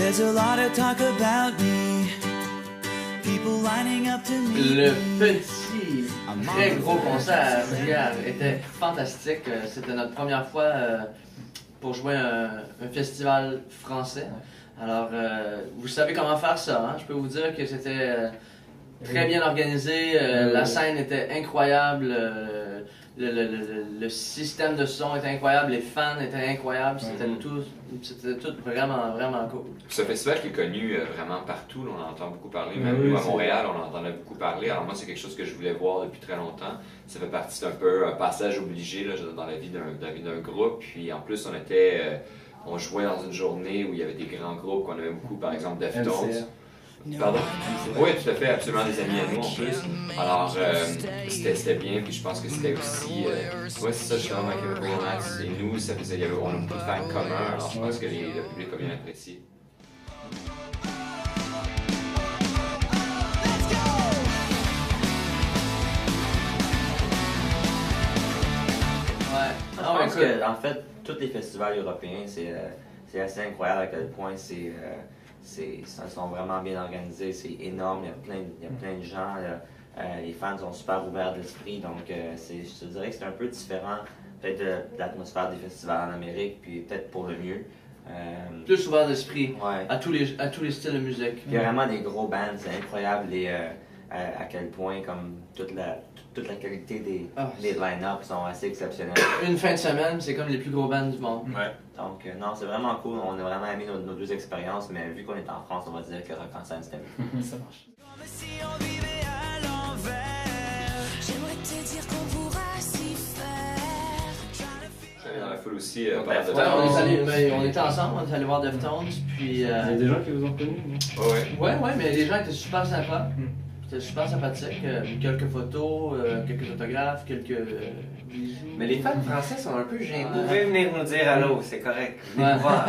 There's a lot of talk about me. People lining up to meet Le me. petit, très gros concert à Rivière était fantastique. C'était notre première fois pour jouer un festival français. Alors, vous savez comment faire ça, hein? Je peux vous dire que c'était très bien organisé. La scène était incroyable. Le système de son était incroyable. Les fans étaient incroyables. C'était tout vraiment, vraiment cool. C'est un festival qui est connu vraiment partout. Là, on en entend beaucoup parler. Même nous, à Montréal, on en a beaucoup parlé. Alors moi, c'est quelque chose que je voulais voir depuis très longtemps. Ça fait partie d'un peu un passage obligé là, dans la vie d'un groupe. Puis en plus, on jouait dans une journée où il y avait des grands groupes qu'on aimait beaucoup, par exemple Deftones. Pardon? Oui, tout à fait, absolument des amis à nous en plus. Alors, c'était bien, puis je pense que c'était aussi. Ouais, c'est ça, justement, avec Chemical Romance. Et nous, on a beaucoup de fans communs, alors je pense que le public a bien apprécié. Ouais. Je pense que, en fait, tous les festivals européens, c'est assez incroyable à quel point ils sont vraiment bien organisés, c'est énorme, il y a plein de gens, les fans sont super ouverts d'esprit, donc je te dirais que c'est un peu différent peut-être de l'atmosphère des festivals en Amérique, puis peut-être pour le mieux. Plus ouvert d'esprit Ouais. à tous les styles de musique. Il y a vraiment des gros bands, c'est incroyable à quel point comme toute la qualité des line-up sont assez exceptionnels. Une fin de semaine, c'est comme les plus gros bands du monde. Ouais. Donc non, c'est vraiment cool, on a vraiment aimé nos deux expériences, mais vu qu'on est en France, on va dire que Rock en scène c'était mieux. Ça marche. Comme si on vivait à l'envers. J'aimerais te dire qu'on pourra s'y faire. J'allais dans la foule aussi, Ouais, On était ensemble, on est allé voir Deftones, puis... Il y a des gens qui vous ont connus, non? Ouais. mais les gens étaient super sympas. C'était super sympathique. Quelques photos, quelques autographes, quelques bisous. Mais les fans français sont un peu gênés. Vous pouvez venir nous dire allô, c'est correct. Venez Ouais. nous voir.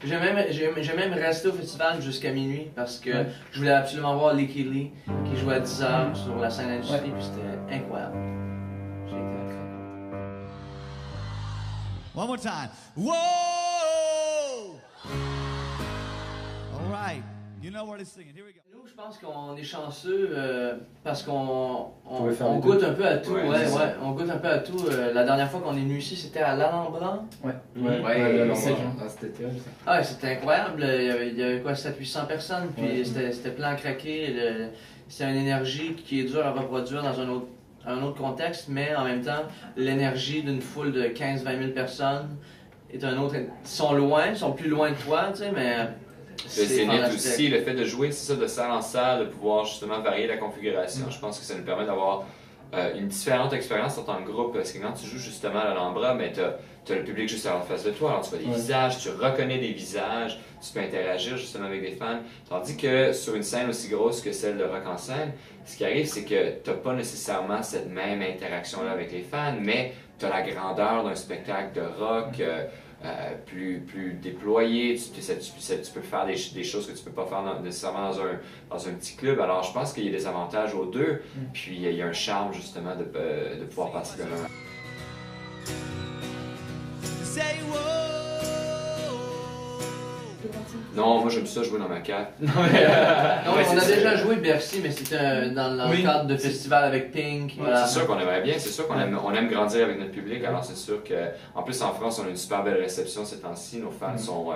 J'ai même resté au festival jusqu'à minuit parce que je voulais absolument voir Licky Lee qui jouait à 10h sur la scène industrie, puis c'était incroyable. J'ai été incroyable. One more time. Whoa! All right. You know where to sing it. Here we go. Nous, je pense qu'on est chanceux parce qu'on pouvez faire les goûte deux. un peu à tout. Ouais, c'est ça. On goûte un peu à tout. La dernière fois qu'on est venu ici, c'était à l'Alhambra. Ouais. C'était Ah ouais, c'était incroyable. Il y avait quoi, 700-800 personnes, puis c'était plein à craquer. C'est une énergie qui est dure à reproduire dans un autre contexte, mais en même temps, l'énergie d'une foule de 15-20 000 personnes est un autre. Ils sont loin, ils sont plus loin de toi, tu sais, mais. Le Zénith aussi, le fait de jouer, c'est ça, de salle en salle, de pouvoir justement varier la configuration. Je pense que ça nous permet d'avoir une différente expérience en tant que groupe. Parce que quand tu joues justement à l'Alhambra, tu as le public juste en face de toi. Alors tu vois des visages, tu reconnais des visages, tu peux interagir justement avec des fans. Tandis que sur une scène aussi grosse que celle de Rock en scène, ce qui arrive, c'est que tu n'as pas nécessairement cette même interaction-là avec les fans, mais tu as la grandeur d'un spectacle de rock. Plus déployé, tu peux faire des choses que tu peux pas faire nécessairement dans un petit club. Alors je pense qu'il y a des avantages aux deux, puis il y a un charme justement de pouvoir passer de l'un. Say whoa. Non, moi j'aime ça jouer dans ma cave. Non, mais on a déjà joué Bercy, mais c'était dans le cadre de festival avec Pink. Voilà. C'est sûr qu'on aimerait bien, c'est sûr qu'on aime grandir avec notre public, alors c'est sûr que, en plus en France, on a une super belle réception ces temps-ci. Nos fans sont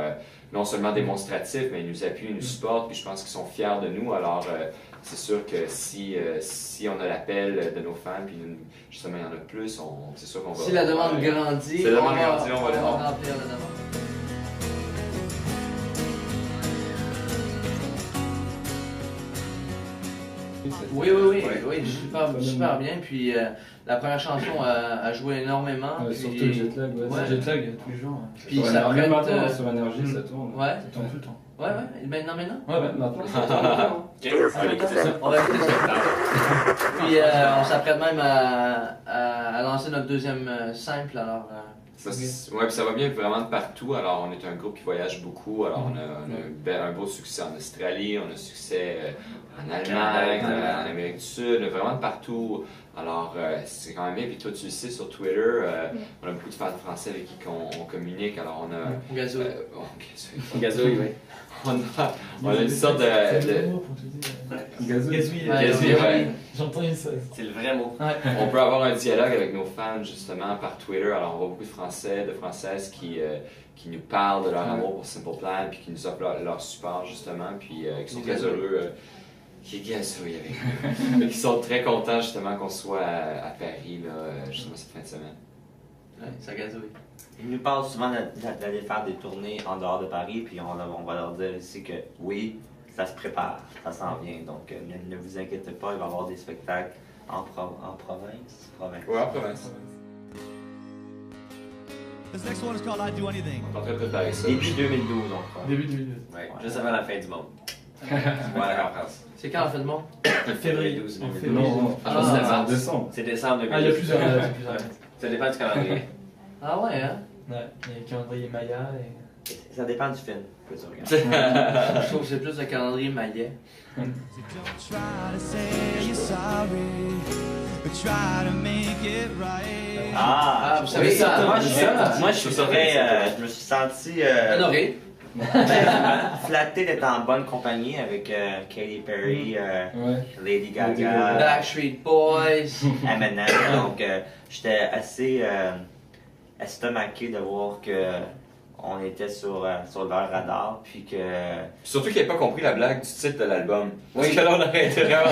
non seulement démonstratifs, mais ils nous appuient, ils nous supportent, puis je pense qu'ils sont fiers de nous. Alors c'est sûr que si on a l'appel de nos fans, puis justement il y en a plus, c'est sûr qu'on va. Si la demande grandit, si la demande grandit, on va les remplir la demande. Oui, super bien. Puis la première chanson a joué énormément. puis... Surtout le jet lag, Jetlag tous les jours. Puis ça prête... Même maintenant, sur Énergie, ça tourne. Ouais. Ça tourne tout le temps. Ouais. Maintenant? Ouais, maintenant, ça tourne tout le temps. On va écouter ça. Puis on s'apprête même à lancer notre deuxième simple, alors... Ouais, puis ça va bien vraiment de partout. Alors, on est un groupe qui voyage beaucoup. Alors, on a un beau succès en Australie, on a succès en Allemagne, en Amérique du Sud, vraiment de partout. Alors, c'est quand même bien. Puis toi, tu le sais, sur Twitter, on a beaucoup de fans français avec qui on communique. Alors, on a... Gazouille. Gazouille, oui. On a une sorte de... Gazouille. Ouais. J'entends ça. C'est le vrai mot. On peut avoir un dialogue avec nos fans justement par Twitter. Alors on voit beaucoup de Français, de Françaises qui nous parlent de leur amour pour Simple Plan, puis qui nous offrent leur support justement, puis qui sont très heureux, qui gazouillent avec nous, qui sont très contents justement qu'on soit à Paris là, justement cette fin de semaine. Ouais, ça gazouille. Ils nous parlent souvent d'aller faire des tournées en dehors de Paris, puis on va leur dire ici que oui, ça se prépare, ça s'en vient. Donc ne vous inquiétez pas, il va y avoir des spectacles en province. Ouais, en province. This next one is called I'd Do Anything. On est en train de préparer ça. Début 2012, on croit. Début 2012. Ouais, juste avant la fin du monde. Voilà, en France. C'est quand la fin du monde? Février 12. Non, c'est en décembre. C'est décembre 2012. Ah, il y a plusieurs dates. Ça dépend du calendrier. Ah ouais, hein? Ouais, il y a le calendrier Maya et... Ça dépend du film que tu regardes. Je trouve que c'est plus le calendrier maillet. Don't try to say you're sorry, but try to make it right. Ah, vous savez ça? Moi, je me suis senti Honoré. flatté d'être en bonne compagnie avec Katy Perry, Lady Gaga. Gaga, Backstreet Boys. Eminem. Donc, j'étais assez estomaqué de voir que on était sur leur radar, puis que... Surtout qu'il n'avait pas compris la blague du titre de l'album. Parce que là, on aurait été vraiment...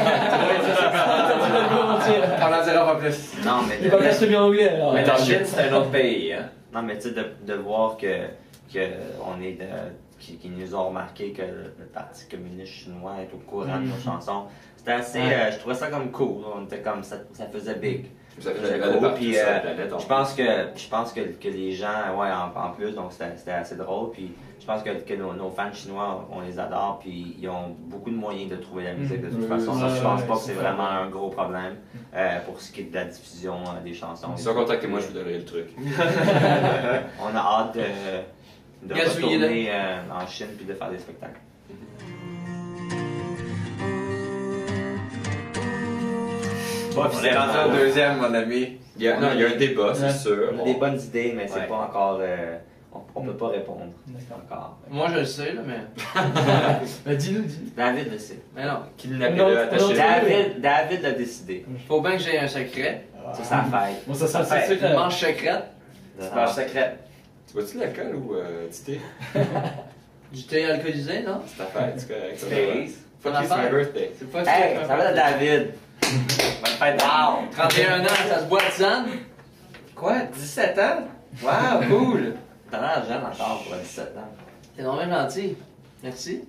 On en dira pas plus. Non, mais Il va pas très bien anglais alors. Mais la Chine, c'est un autre pays, hein. non, mais tu sais, de voir que on est qu'ils nous ont remarqué que le Parti communiste chinois est au courant de nos chansons. C'était assez... je trouvais ça comme cool. On était comme... Ça faisait big. Vous avez C'était la cool, partout puis sur la planète. je pense que les gens, ouais, en plus, donc c'était assez drôle, puis je pense que nos fans chinois, on les adore, puis ils ont beaucoup de moyens de trouver la musique de toute façon. Ça, je pense pas que c'est vraiment un gros problème pour ce qui est de la diffusion des chansons. Si on contacte moi, je vous donnerai le truc. On a hâte de retourner en Chine puis de faire des spectacles. On est rentré au deuxième, mon ami. Il y a un débat, c'est sûr. On a des bonnes idées, mais c'est Ouais. pas encore... on peut pas répondre. Encore. Moi, je le sais, là, mais... Bah, dis-nous. David le sait. Mais non. Kidnappez-le, attachez-le. David l'a décidé. Faut bien que j'ai un secret. C'est sa fête. Bon, ça sera Ouais, c'est Une manche secrète. Marche secrète. Tu bois-tu de l'alcool ou du thé? Du thé alcoolisé, non? C'est ta fête, c'est correct. ça va. Space. Fuck Ton you, c'est my affaire. birthday. C'est pas Hey, ça va de David. Bonne fête. Wow. 31 ans, ça se boit de sang. Quoi? 17 ans? Wow, cool. T'as l'air jeune encore pour 17 ans. T'es normalement gentil. Merci.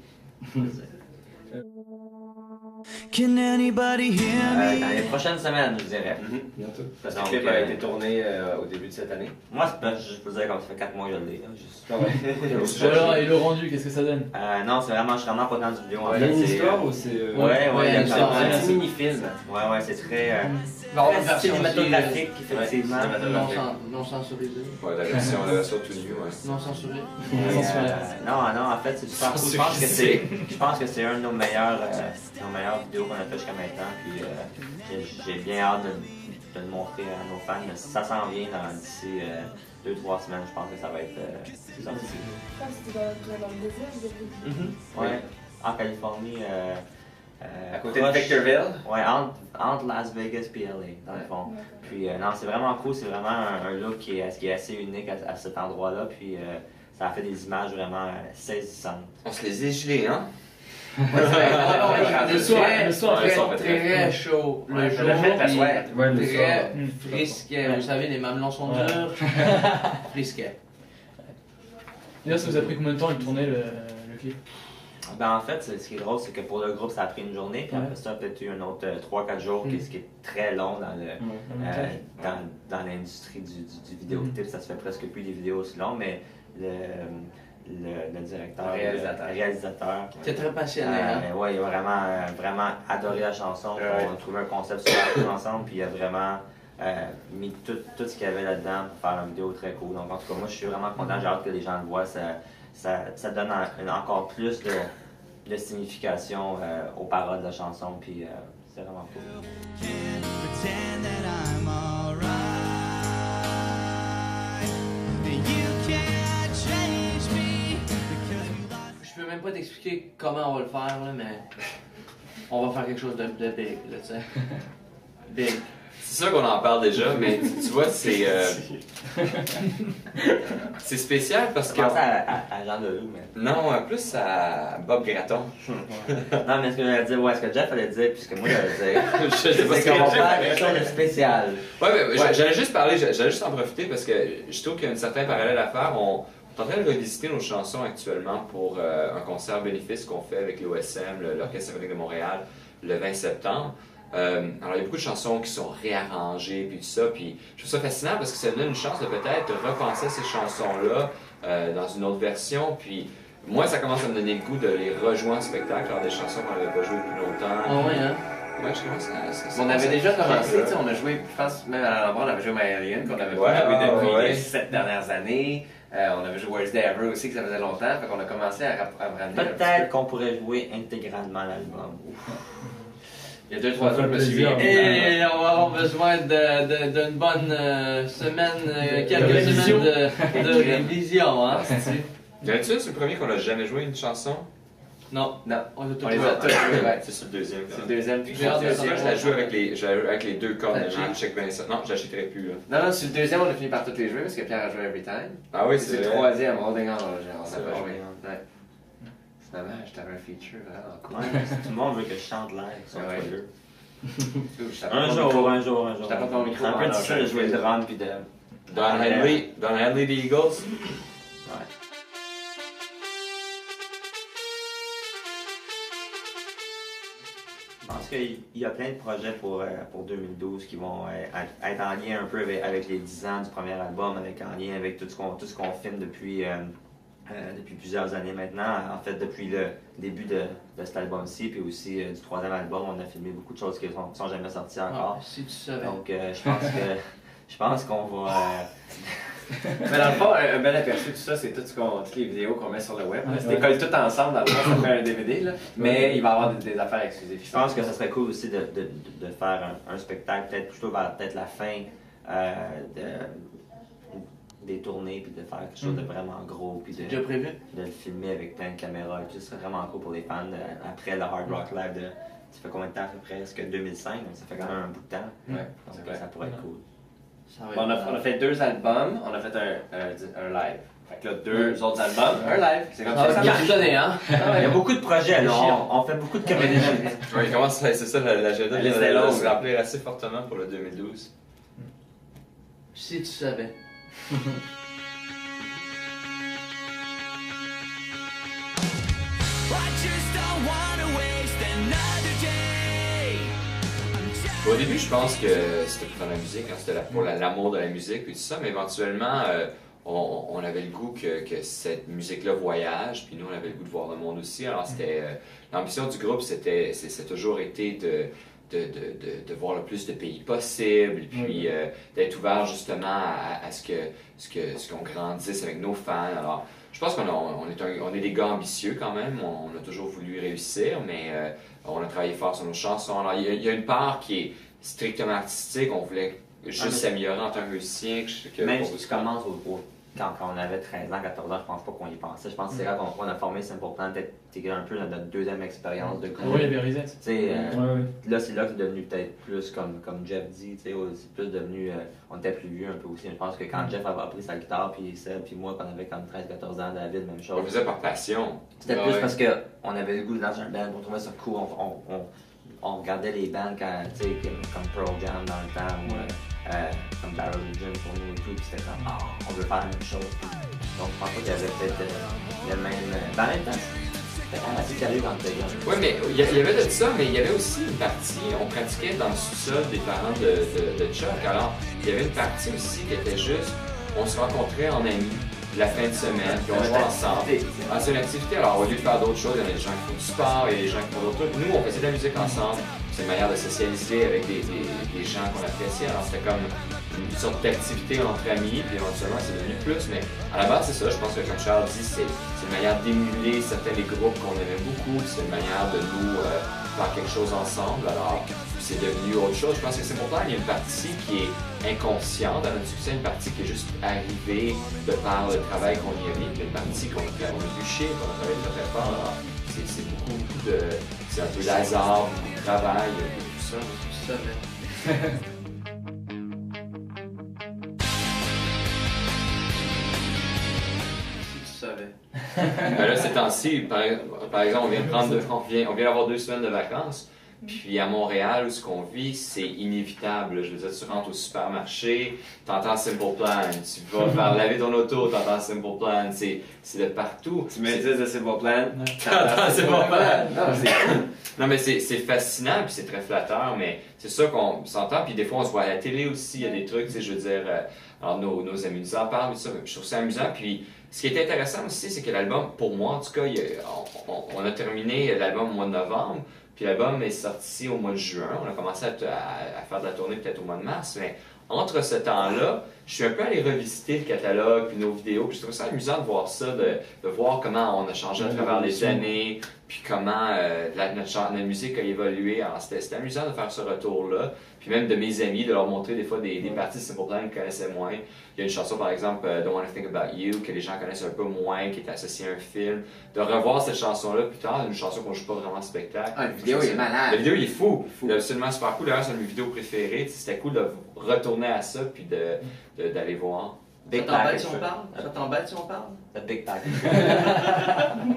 Can anybody hear me? Dans les prochaines semaines, je dirais. bientôt. Parce que Donc, le clip a été tourné au début de cette année. Moi, je peux dire comme ça fait 4 mois que je l'ai. Là, juste... Alors, et le rendu, qu'est-ce que ça donne? Non, je suis vraiment pas dans du vidéo. En Il y a fait, une c'est, histoire ou c'est. Ouais, il y a une histoire, c'est un petit mini-film. Ouais, c'est très, Il va y avoir une très version cinématographique, effectivement. Ouais, non censurisée. Ouais, la version tout nue, ouais. Non censurée. Non, en fait, c'est super cool. Je pense que c'est un de nos meilleures vidéos qu'on a fait jusqu'à maintenant. Puis j'ai bien hâte de le montrer à nos fans. Mais ça s'en vient d'ici 2-3 semaines. Je pense que ça va être sorti. C'était dans le désert, vous avez dit. Ouais, en Californie. À côté de Victorville. Ouais, entre Las Vegas et LA, dans le fond. Puis non, c'est vraiment cool. C'est vraiment un look qui est assez unique à cet endroit-là. Puis ça a fait des images vraiment saisissantes. On se les est gelés, hein? Le soir, fait très chaud. Le jour, le fait, puis ouais. Ouais, le très soir. frisquet. Vous savez, les mamelons sont Ouais. durs. Frisquet. D'ailleurs, ça vous a pris combien de temps de tourner le clip? Ben en fait, ce qui est drôle, c'est que pour le groupe, ça a pris une journée, puis après ça, peut-être eu un autre 3-4 jours, ce qui est très long dans l'industrie du vidéoclip. Ça se fait presque plus des vidéos aussi longues, mais le directeur, le réalisateur. T'es très passionné, hein? Ouais, il a vraiment adoré la chanson. On a trouvé un concept super cool ensemble, puis il a vraiment mis tout ce qu'il y avait là-dedans pour faire une vidéo très cool. Donc en tout cas, moi, je suis vraiment content. J'ai hâte que les gens le voient. Ça donne encore plus de signification aux paroles de la chanson, puis c'est vraiment cool. Pretend that I'm alright. You can't change me because you lost. Je peux même pas t'expliquer comment on va le faire, là, mais on va faire quelque chose de big, là, tu sais. Big. C'est sûr qu'on en parle déjà, mais tu vois, c'est c'est spécial parce que... Je pensais à Jean Leloup, mais... Non, plus à Bob Gratton. Non, mais ce que j'allais dire, ce que Jeff allait dire, puisque moi j'allais dire, Je sais pas c'est qu'on va faire quelque chose de spécial. J'allais juste en profiter parce que je trouve qu'il y a un certain parallèle à faire. On est en train de revisiter nos chansons actuellement pour un concert bénéfice qu'on fait avec l'OSM, l'Orchestre symphonique de Montréal, le 20 septembre. Alors, il y a beaucoup de chansons qui sont réarrangées, puis tout ça, puis je trouve ça fascinant parce que ça donne une chance de peut-être repenser ces chansons-là dans une autre version, puis moi, ça commence à me donner le goût de les rejouer en spectacle, alors des chansons qu'on n'avait pas jouées depuis longtemps. Ah ouais, hein? Ouais, je commence à... On avait déjà commencé, tu sais, on a joué, je pense, même à l'endroit, on avait joué Marillion, qu'on avait pas joué depuis les 7 dernières années. On avait joué Where's the Ever aussi, que ça faisait longtemps, fait qu'on a commencé à ramener. Peut-être qu'on pourrait jouer intégralement l'album. Il y a 2-3 jours, je me souviens. Et on va avoir besoin d'une bonne semaine, quelques semaines de révision, hein? Là-dessus, c'est le premier qu'on a jamais joué une chanson? Non, Non, on a tout on les a tous joués, ouais. C'est sur le deuxième. C'est le deuxième. J'ai hâte de Je la joue avec les deux cordes. Ah, Je check bien ça. Non, j'achèterai plus. Là. Non, sur le deuxième, on a fini par toutes les jouer parce que Pierre a joué Every Time. Ah oui, C'est c'est le vrai. troisième, Holding On, on n'a pas C'est joué. vrai. Ouais. C'est dommage, t'avais un feature vraiment cool. Ouais, tout le monde veut que je chante live sur Ouais. Twitter. Je t'apporte Un mon jour. micro. Je t'apporte mon micro. C'est un peu difficile de jouer le drum puis de... Don Henley des Eagles. Ouais. Je pense qu'il y a plein de projets pour 2012 qui vont être en lien un peu avec les 10 ans du premier album, en lien avec tout ce qu'on filme depuis plusieurs années maintenant. En fait, depuis le début de cet album-ci, puis aussi du troisième album, on a filmé beaucoup de choses qui ne sont jamais sorties encore. Ah, si tu savais. Donc, je pense qu'on va... Mais dans le fond, un bel aperçu de tout ça, c'est toutes les vidéos qu'on met sur le web. Si tu colles tout ensemble, dans le fond, ça fait un DVD. Là. Mais il va y avoir des affaires exclusives. Je pense que ça serait cool aussi de faire un spectacle, peut-être plutôt vers la fin des tournées, puis de faire quelque chose de vraiment gros, puis Déjà prévu? de le filmer avec plein de caméras et tout. Ce serait vraiment cool pour les fans. Après le Hard Rock Live, ça fait combien de temps? Ça fait presque 2005, donc ça fait quand même un bout de temps. Ouais, Donc ça pourrait être cool. Ça va On a fait 2 albums, on a fait un live. Fait que là, 2 autres albums, un live. C'est comme Ça va ça. cartonner, hein? Il y a beaucoup de projets, là. On fait beaucoup de comédies. Oui, c'est ça l'agenda. Elle est Il longue. va se remplir assez fortement pour le 2012. Si tu savais. I just don't wanna waste another day. Au début, je pense que c'était pour faire la musique, hein, c'était pour l'amour de la musique et tout ça, mais éventuellement, on avait le goût que cette musique-là voyage, puis nous, on avait le goût de voir le monde aussi. Alors, c'était l'ambition du groupe, c'est toujours été de voir le plus de pays possible, puis d'être ouvert justement à ce qu'on grandisse avec nos fans. Alors, je pense on est des gars ambitieux quand même, on a toujours voulu réussir, mais on a travaillé fort sur nos chansons. Alors, il y a une part qui est strictement artistique, on voulait juste s'améliorer en tant que musicien. Même si tu commences quand on avait 13 ans, 14 ans, je pense pas qu'on y pensait. Je pense que c'est là qu'on a formé Simple Plan d'intégrer un peu notre deuxième expérience de groupe. Oui, il y avait Reset. Tu sais, là, c'est là que c'est devenu peut-être plus comme Jeff dit, tu sais, c'est plus devenu, on était plus vieux un peu aussi. Je pense que quand Jeff avait pris sa guitare, puis Seb, puis moi, quand on avait comme 13-14 ans, David, même chose. On le faisait par passion. C'était plus parce qu'on avait le goût dans un band, on trouvait ça cool, on regardait les bands quand, tu sais, comme Pearl Jam dans le temps, ou comme Barrel Legion pour nous et tout, puis c'était comme, on veut faire la même chose. Donc je pense pas qu'il y avait peut-être le même... en même temps, C'était quand même assez calé dans le playground. Oui, mais il y avait de ça, mais il y avait aussi une partie, on pratiquait dans le sous-sol des parents de Chuck. Alors, il y avait une partie aussi qui était juste, on se rencontrait en amis la fin de semaine, puis on jouait ensemble. Ah, c'est une activité. Alors, au lieu de faire d'autres choses, il y a des gens qui font du sport, il y a des gens qui font d'autres trucs. Nous, on faisait de la musique ensemble. C'est une manière de socialiser avec des gens qu'on appréciait. Alors, c'était comme une sorte d'activité entre amis, puis éventuellement, c'est devenu plus. Mais à la base, c'est ça. Je pense que, comme Charles dit, c'est une manière d'émuler certains des groupes qu'on aimait beaucoup. C'est une manière de nous faire quelque chose ensemble. Alors, c'est devenu autre chose. Je pense que c'est pour ça qu'il y a une partie qui est inconsciente dans notre succès, une partie qui est juste arrivée de par le travail qu'on y a mis, puis une partie qu'on a bûché, qu'on a travaillé très fort. Alors, c'est beaucoup de... C'est un peu d'hasard, beaucoup de travail, tout ça. Tout ça, mais... Si tu savais. Ben là, ces temps-ci, par exemple, on vient d'avoir 2 semaines de vacances. Puis à Montréal, où ce qu'on vit, c'est inévitable. Je veux dire, tu rentres au supermarché, t'entends Simple Plan, tu vas faire laver ton auto, t'entends Simple Plan, c'est de partout. Tu mets 10 de Simple Plan, t'entends Simple Plan. Non, c'est cool. Non, mais c'est fascinant, puis c'est très flatteur, mais c'est ça qu'on s'entend. Puis des fois, on se voit à la télé aussi, il y a des trucs, tu sais, je veux dire, alors nos amis nous en parlent, mais ça, je trouve ça amusant. Puis ce qui est intéressant aussi, c'est que l'album, pour moi en tout cas, on a terminé l'album au mois de novembre. Puis l'album est sorti au mois de juin. On a commencé à faire de la tournée peut-être au mois de mars. Mais entre ce temps-là, je suis un peu allé revisiter le catalogue puis nos vidéos. Puis je trouve ça amusant de voir ça, de voir comment on a changé à travers les années, puis comment notre musique a évolué. Alors c'était amusant de faire ce retour-là. Puis même de mes amis, de leur montrer des fois des parties de Simple Plan qu'ils connaissaient moins. Il y a une chanson par exemple, Don't Wanna Think About You, que les gens connaissent un peu moins, qui est associée à un film. De revoir cette chanson-là plus tard, une chanson qu'on joue pas vraiment en spectacle. Ah, la vidéo est malade. La vidéo il est fou. Il est absolument super cool. D'ailleurs, c'est une de mes vidéos préférées. C'était cool de retourner à ça puis d'aller voir. Ça t'embête si on parle? Ça t'embête si on parle? The Big Package.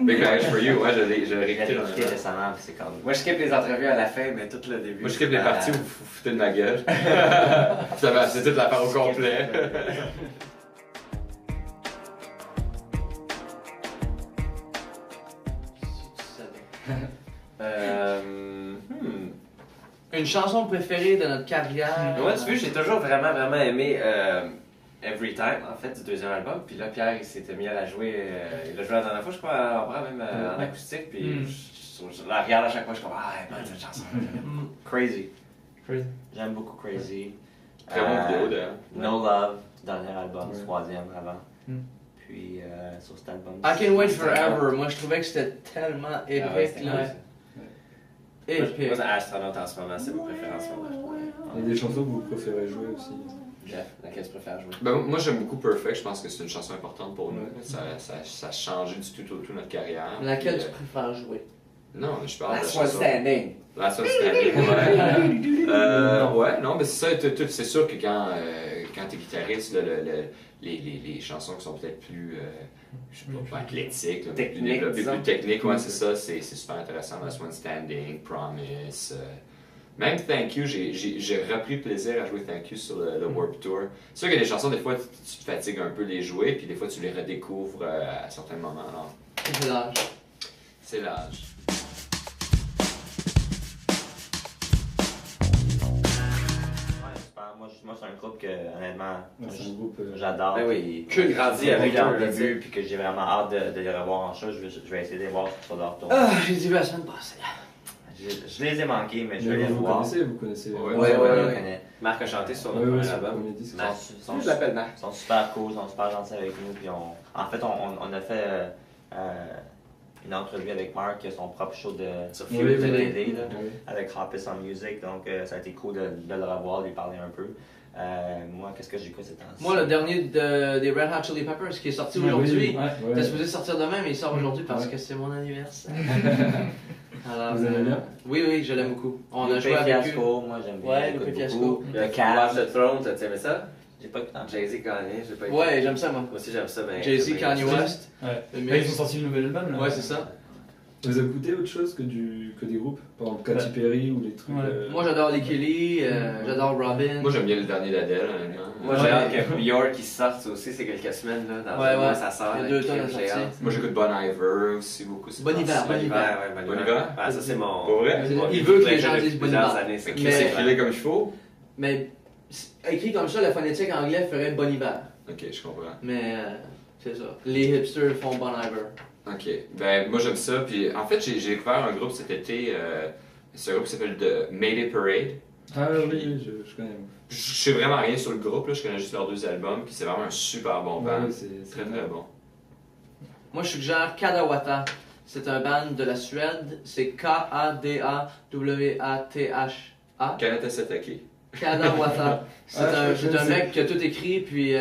Big Package for You, ouais, je l'ai réécouté dans réécouté récemment, puis c'est comme... Moi, je skip les entrevues à la fin, mais tout le début. Moi, je skip les parties où vous vous foutez de ma gueule. C'est toute l'affaire au complet. Une chanson préférée de notre carrière? Moi, tu vois, j'ai toujours vraiment aimé Every Time, en fait, du deuxième album. Puis là, Pierre, il s'était mis à la jouer. Il l'a joué la dernière fois, je crois, à l'Opéra, même en acoustique. Puis je la regarde à chaque fois, je suis comme, ah, elle est bonne cette chanson. Crazy. Crazy. J'aime beaucoup Crazy. Très bon vidéo d'ailleurs. No Love, dernier album, troisième avant. Puis sur cet album. I Can Wait Forever. Moi, je trouvais que c'était tellement épique, là. Épique. Moi, c'est Astronaut en ce moment, c'est ma préférence. Il y a des chansons que vous préférez jouer aussi. Jeff, laquelle tu préfères jouer? Ben, moi, j'aime beaucoup Perfect. Je pense que c'est une chanson importante pour nous. Ça a changé du tout notre carrière. Laquelle Puis, tu préfères jouer? Non, mais je parle de la Last One chanson. Standing. Last One Standing, ouais. Ouais, non, mais c'est ça. C'est sûr que quand t'es guitariste, là, les chansons qui sont peut-être plus, je sais pas athlétiques, là, Techniques, plus disons. techniques, ouais, c'est ça. C'est super intéressant. Last One Standing, Promise. Même Thank You, j'ai repris plaisir à jouer Thank You sur le Warped Tour. C'est sûr qu'il y a des chansons, des fois, tu te fatigues un peu de les jouer, puis des fois, tu les redécouvres à certains moments. Alors, C'est l'âge. c'est l'âge. Ouais, super. Moi, c'est un groupe que, honnêtement, C'est un groupe. j'adore. Ben oui, Puis, que grandi j'ai avec vu leur eux, là, début, puis que j'ai vraiment hâte de les revoir en show. Je vais essayer de les voir sur leur tour. Ah, j'ai dit la semaine passée. Je les ai manqués, mais je vais Mais les vous voir. connaissez. Ouais, Ouais, ouais. je connais. Marc a chanté sur Ouais, notre ouais, premier c'est le album. premier disque. Marc. Sont- Je l'appelle Marc. Ils sont super cool, ils sont super gentils avec nous. Puis en fait, on a fait une entrevue avec Mark qui a son propre show de Sur Oui, de oui, télé, là, Oui. avec Hoppus on Music. Donc ça a été cool de le revoir, de lui parler un peu. Moi, qu'est-ce que j'écoute ces temps-ci? Moi, le dernier des Red Hot Chili Peppers qui est sorti aujourd'hui. Ouais. T'es supposé sortir demain, mais il sort aujourd'hui parce que c'est mon anniversaire. Alors, Vous aimez bien? Oui, je l'aime beaucoup. On a Lupe joué avec eux. Fiasco, moi j'aime bien. Ouais, j'écoute Lupe Fiasco. beaucoup. Le Watch Cavs. the Throne, t'as aimé ça? J'ai pas écouté. Jay-Z Kanye, j'ai pas écouté. Ouais, j'aime ça, moi. Moi aussi, j'aime ça. Ben, Jay-Z, ben, Kanye West. Ouais. Le Là, ils mix. ont sorti le nouvel album là. Ouais, c'est ça. Vous écoutez autre chose que des groupes? Par exemple, Katy Perry ou les trucs. Ouais. Moi j'adore les Kelly, j'adore Robin. Moi, j'aime bien le dernier d'Adèle, honnêtement. Moi, j'ai hâte que Björk qui sorte aussi, c'est quelques semaines, là, dans Ouais, un mois, ouais. ça sort. Il y a là, 2 puis tonnes à j'ai sortir. hâte. Moi, j'écoute Bon Iver aussi beaucoup. Bon hiver, Bon bon hiver. hiver, ouais, Bon hiver? Ah, ça, c'est mon. Pour vrai? Il veut que les gens disent bon plusieurs hiver. années, ça. Qui s'écrit comme il faut? Mais écrit comme ça, la phonétique anglais ferait bon hiver. Ok, je comprends. Mais c'est ça. Les hipsters font Bon Iver. Ok, ben moi j'aime ça. Puis en fait, j'ai découvert un groupe cet été. C'est un groupe qui s'appelle The Mayday Parade. Ah oui, je connais. Je sais vraiment rien sur le groupe, là, je connais juste leurs 2 albums. Puis c'est vraiment un super bon band. Ouais, c'est Très très bon. Moi je suggère Kadawata. C'est un band de la Suède. C'est Kadawatha. Kanata Satake. Kadawata. C'est Ah, je un sais. mec qui a tout écrit, puis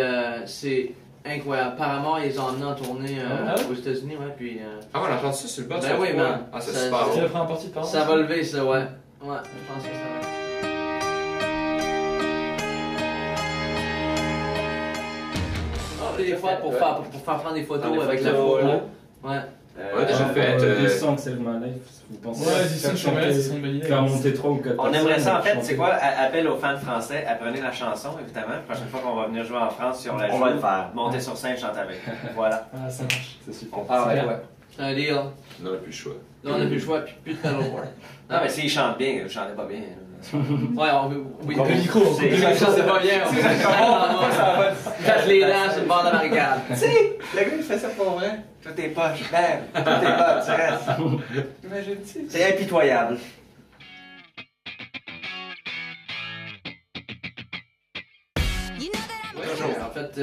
c'est incroyable. Apparemment, ils ont emmené en tournée Ah ouais? aux États-Unis, ouais, puis Ah, on a entendu ça sur le bas, Ben oui, man. Ah, c'est Ça- super C'est bon. la première partie de parole. ça va lever, ça, ouais. Ouais, je pense que ça va. Des fois, pour faire prendre des photos Prendre des avec la photos, foule. là. Ouais. Ouais, déjà fait. Des songs Save My Life, vous pensez Ouais, dis ça, faire c'est une bonne idée. faire monter 3 ou 4 On aimerait ça, en fait, c'est quoi? Appel aux fans français, apprenez la chanson, évidemment. La prochaine fois qu'on va venir jouer en France, si on la joue, On va le faire. monter sur scène, chanter avec. Voilà. Ah, ça marche. C'est super. On part avec bien. ouais. C'est un deal. Là, On n'a plus le choix. on n'a plus le choix, puis plus de paddleboard. Non, mais s'ils chantent bien, vous chantez pas bien. Ouais, oui. Le micro, C'est pas bien. Faites les dents sur le bord de la barricade. Tu sais, le gars, il fait ça pour vrai. Tout est poche, bam, tout est bas, tu restes. Imagine-tu? C'est impitoyable. En fait,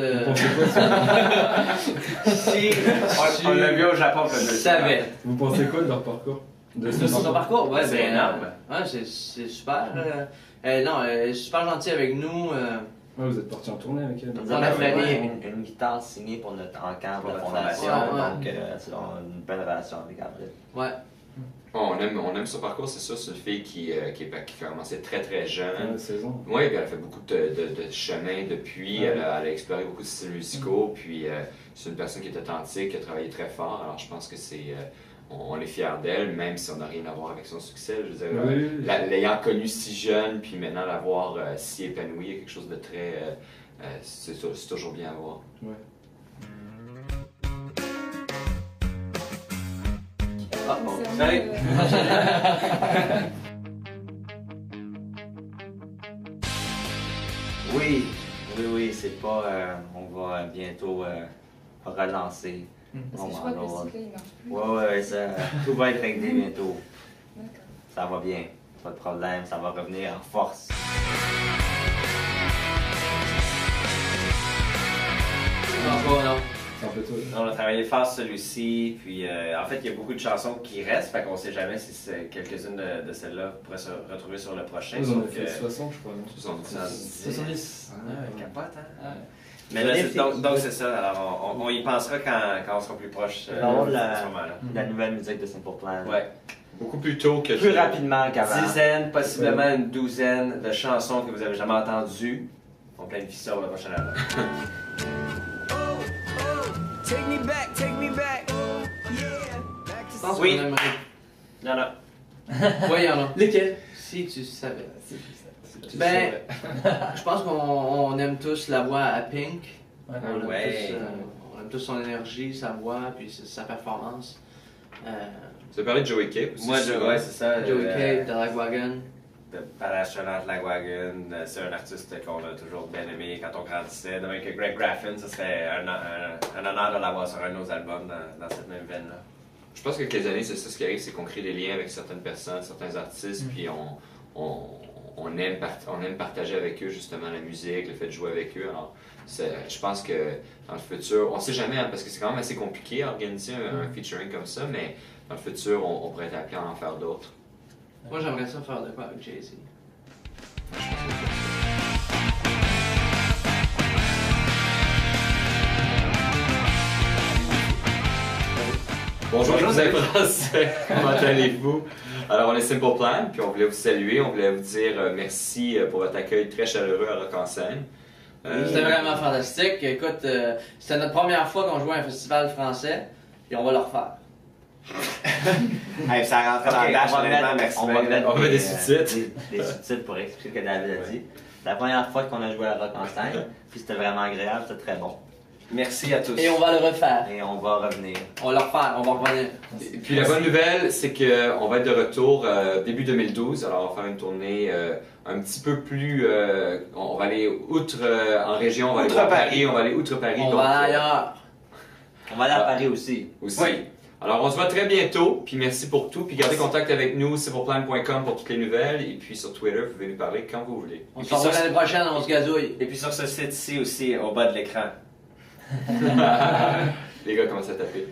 On l'a vu au Japon, comme je savais. Vous pensez quoi de leur parcours? De son parcours, ouais, C'est ben, énorme. Ouais, c'est super. Non, elle est super gentille avec nous. Ouais, vous êtes partis en tournée avec elle. Nous On avons a fait donné une guitare signée pour notre encamp Pour de la notre fondation, fondation, ouais. donc c'est une bonne relation avec Avril. Ouais. Bon, on aime son parcours, c'est sûr. C'est une fille qui a commencé très très jeune. 16 ans. Oui, puis elle a fait beaucoup de chemin depuis. Ouais. Elle a exploré beaucoup de styles musicaux. Puis c'est une personne qui est authentique, qui a travaillé très fort. Alors je pense que on est fiers d'elle, même si on n'a rien à voir avec son succès. Je veux dire, Oui, oui. l'ayant connue si jeune, puis maintenant la voir si épanouie, il y a quelque chose de très. C'est toujours bien à voir. Ouais. Ah, bon. Salut. Oui, oui, c'est pas. On va bientôt relancer. Parce On que je va crois que le avoir- cycle, il marche plus. Ouais, ça, tout va être réglé bientôt. D'accord. Ça va bien, pas de problème, ça va revenir en force. Non, pas, non. C'est un peu tôt. On a travaillé fort sur celui-ci, puis en fait, il y a beaucoup de chansons qui restent, fait qu'on sait jamais si quelques-unes de celles-là pourraient se retrouver sur le prochain. Vous en sauf avez fait que- 60, je crois, non? 70. 70. Ouais, capote, hein? Ouais. Mais là, donc c'est ça, alors on y pensera quand on sera plus proche Alors, à ce moment-là. La nouvelle musique de Simple Plan. Ouais. Beaucoup plus tôt que Plus rapidement qu'avant. Dizaine, possiblement une douzaine de chansons que vous avez jamais entendues. On planifie ça au prochain album. Take me back, take me back. Yeah. Back to Je pense Oui. qu'on aimerait. Il y en a. Ouais, il y en a. Lesquels? Si tu savais. Ben, je pense qu'on aime tous la voix à Pink. Ouais. On aime, Ouais. tous, on aime tous son énergie, sa voix, puis sa performance. Tu as parlé de Joey Cape aussi? Moi, souvent. ouais, c'est ça. Joey Cape, The Lagwagon. De Parastronaut Lagwagon, c'est un artiste qu'on a toujours bien aimé quand on grandissait. De même que Greg Graffin, ça serait un honneur de l'avoir sur un de nos albums dans cette même veine-là. Je pense que quelques années, c'est ça ce qui arrive, c'est qu'on crée des liens avec certaines personnes, certains artistes, puis on aime partager avec eux justement la musique, le fait de jouer avec eux. Alors, je pense que dans le futur, on sait jamais, hein, parce que c'est quand même assez compliqué à organiser un featuring comme ça, mais dans le futur, on pourrait être appelé à en faire d'autres. Moi, j'aimerais ça faire de quoi avec Jay-Z. Bonjour, les Français, comment allez-vous? Alors, on est Simple Plan, puis on voulait vous saluer, on voulait vous dire merci pour votre accueil très chaleureux à Rock en scène. C'était vraiment fantastique. Écoute, c'était notre première fois qu'on jouait à un festival français, et on va le refaire. Hey, ça rentrait dans le dash, honnêtement, merci. On va mettre On met des sous-titres. Des sous-titres pour expliquer ce que David a dit. C'est la première fois qu'on a joué à Rock en scène, puis c'était vraiment agréable, c'était très bon. Merci à tous. Et on va le refaire. Et on va revenir. On va le refaire, on va revenir. Et puis la bonne nouvelle, c'est qu'on va être de retour début 2012. Alors on va faire une tournée un petit peu plus... on va aller outre en région, on va aller Outre voir Paris. Paris, on va aller outre Paris. On donc, va ailleurs. On va aller à Paris aussi. Oui. Alors on se voit très bientôt, puis merci pour tout. Puis gardez contact avec nous, c'est pour plan.com pour toutes les nouvelles. Et puis sur Twitter, vous pouvez nous parler quand vous voulez. On se revoit l'année prochaine, on se gazouille. Et puis sur ce site-ci aussi, au bas de l'écran. Les gars commencent à taper.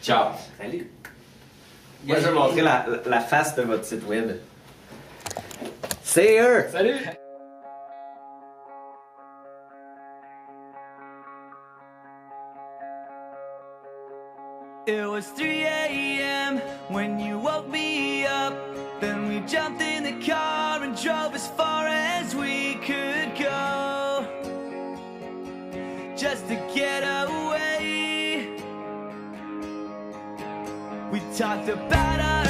Ciao! Salut! Moi, je vais montrer la face de votre site web. C'est eux! Salut! It was 3 a.m. when you woke me up. Then we jumped in the car and drove as far as we could go, just to get away. We talked about us.